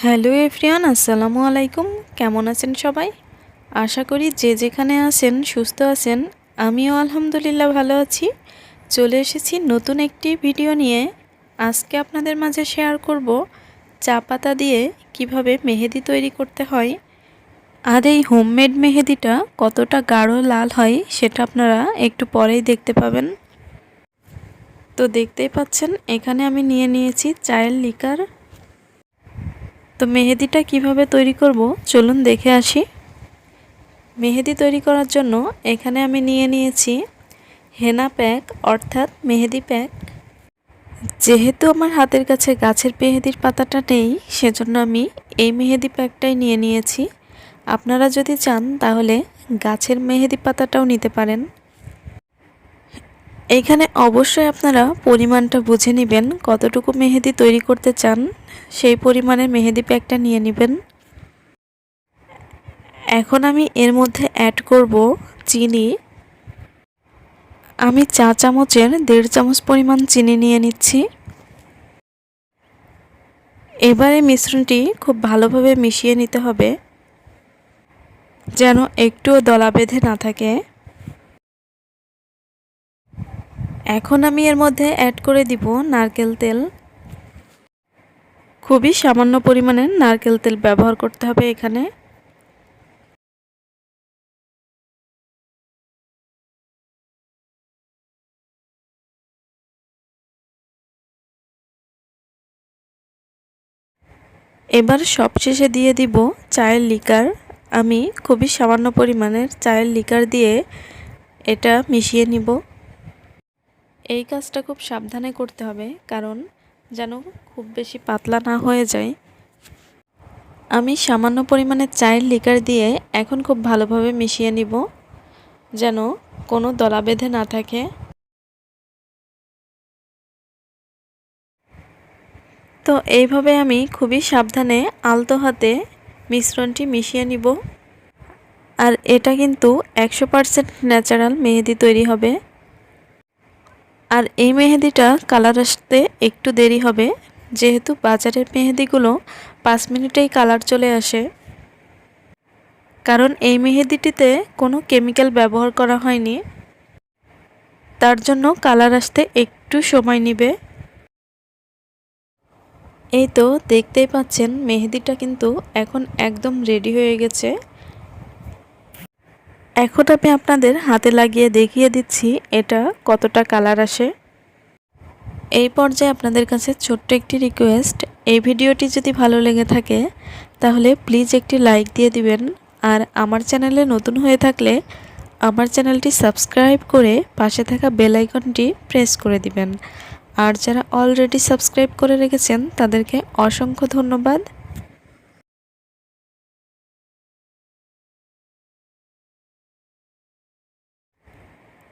Hello everyone, আসসালামু আলাইকুম। কেমন আছেন সবাই? আশা করি যে যেখানে আছেন সুস্থ আছেন। আমিও আলহামদুলিল্লাহ ভালো আছি। চলে এসেছি নতুন একটি ভিডিও নিয়ে। আজকে আপনাদের মাঝে শেয়ার করব চা পাতা দিয়ে কিভাবে মেহেদি তৈরি করতে হয়। আর এই হোমমেড মেহেদিটা কতটা গাঢ় লাল হয় সেটা আপনারা একটু পরেই দেখতে পাবেন। তো দেখতেই পাচ্ছেন এখানে আমি নিয়ে নিয়েছি চায়ের লিকার। তো মেহেদিটা কিভাবে তৈরি করব চলুন দেখে আসি। মেহেদি তৈরি করার জন্য এখানে আমি নিয়ে নিয়েছি হেনা প্যাক অর্থাৎ মেহেদি প্যাক। যেহেতু আমার হাতের কাছে গাছের মেহেদির পাতাটা নেই, সেজন্য আমি এই মেহেদি প্যাকটাই নিয়ে নিয়েছি। আপনারা যদি চান তাহলে গাছের মেহেদি পাতাটাও নিতে পারেন। এইখানে অবশ্যই আপনারা পরিমাণটা বুঝে নেবেন, কতটুকু মেহেদি তৈরি করতে চান সেই পরিমাণের মেহেদি প্যাকটা নিয়ে নেবেন। এখন আমি এর মধ্যে অ্যাড করব চিনি। আমি চা চামচের 1.5 চামচ পরিমাণ চিনি নিয়ে নিচ্ছি। এবারে মিশ্রণটি খুব ভালোভাবে মিশিয়ে নিতে হবে, যেন একটুও দলা বেঁধে না থাকে। এখন আমি এর মধ্যে অ্যাড করে দিব নারকেল তেল। খুবই সামান্য পরিমাণের নারকেল তেল ব্যবহার করতে হবে এখানে। এবার সবশেষে দিয়ে দিব চায়ের লিকার। আমি খুবই সামান্য পরিমাণের চায়ের লিকার দিয়ে এটা মিশিয়ে নিব। এই কাজটা খুব সাবধানে করতে হবে, কারণ যেন খুব বেশি পাতলা না হয়ে যায়। আমি সামান্য পরিমাণে চায়ের লিকার দিয়ে এখন খুব ভালোভাবে মিশিয়ে নিব, যেন কোনো দলা বেঁধে না থাকে। তো এইভাবে আমি খুবই সাবধানে আলতো হাতে মিশ্রণটি মিশিয়ে নিব। আর এটা কিন্তু 100% ন্যাচারাল মেহেদি তৈরি হবে। আর এই মেহেদিটা কালার আসতে একটু দেরি হবে, যেহেতু বাজারের মেহেদিগুলো 5 মিনিটেই কালার চলে আসে। কারণ এই মেহেদিটিতে কোনো কেমিক্যাল ব্যবহার করা হয়নি, তার জন্য কালার আসতে একটু সময় নেবে। এই তো দেখতেই পাচ্ছেন মেহেদিটা কিন্তু এখন একদম রেডি হয়ে গেছে। এখন আমি আপনাদের হাতে লাগিয়ে দেখিয়ে দিচ্ছি এটা কতটা কালার আসে। এই পর্যায়ে আপনাদের কাছে ছোট্ট একটি রিকোয়েস্ট, এই ভিডিওটি যদি ভালো লেগে থাকে তাহলে প্লিজ একটি লাইক দিয়ে দিবেন। আর আমার চ্যানেলে নতুন হয়ে থাকলে আমার চ্যানেলটি সাবস্ক্রাইব করে পাশে থাকা বেল আইকনটি প্রেস করে দিবেন। আর যারা অলরেডি সাবস্ক্রাইব করে রেখেছেন তাদেরকে অসংখ্য ধন্যবাদ।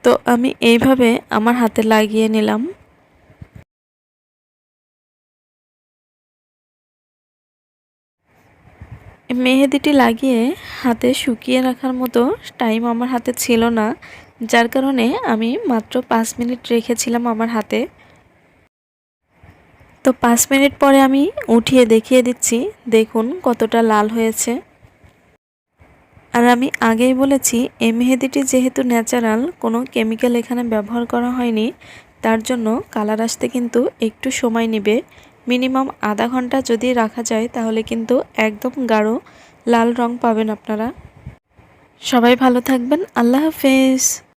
তো আমি এইভাবে আমার হাতে লাগিয়ে নিলাম। মেহেদিটি লাগিয়ে হাতে শুকিয়ে রাখার মতো টাইম আমার হাতে ছিল না, যার কারণে আমি মাত্র 5 মিনিট রেখেছিলাম আমার হাতে। তো 5 মিনিট পরে আমি উঠিয়ে দেখিয়ে দিচ্ছি, দেখুন কতটা লাল হয়েছে। আর আমি আগেই বলেছি এই মেহেদিটি যেহেতু ন্যাচারাল, কোনো কেমিক্যাল এখানে ব্যবহার করা হয়নি, তার জন্য কালার আসতে কিন্তু একটু সময় নেবে। মিনিমাম আধা ঘন্টা যদি রাখা যায় তাহলে কিন্তু একদম গাঢ় লাল রং পাবেন আপনারা। সবাই ভালো থাকবেন। আল্লাহ হাফেজ।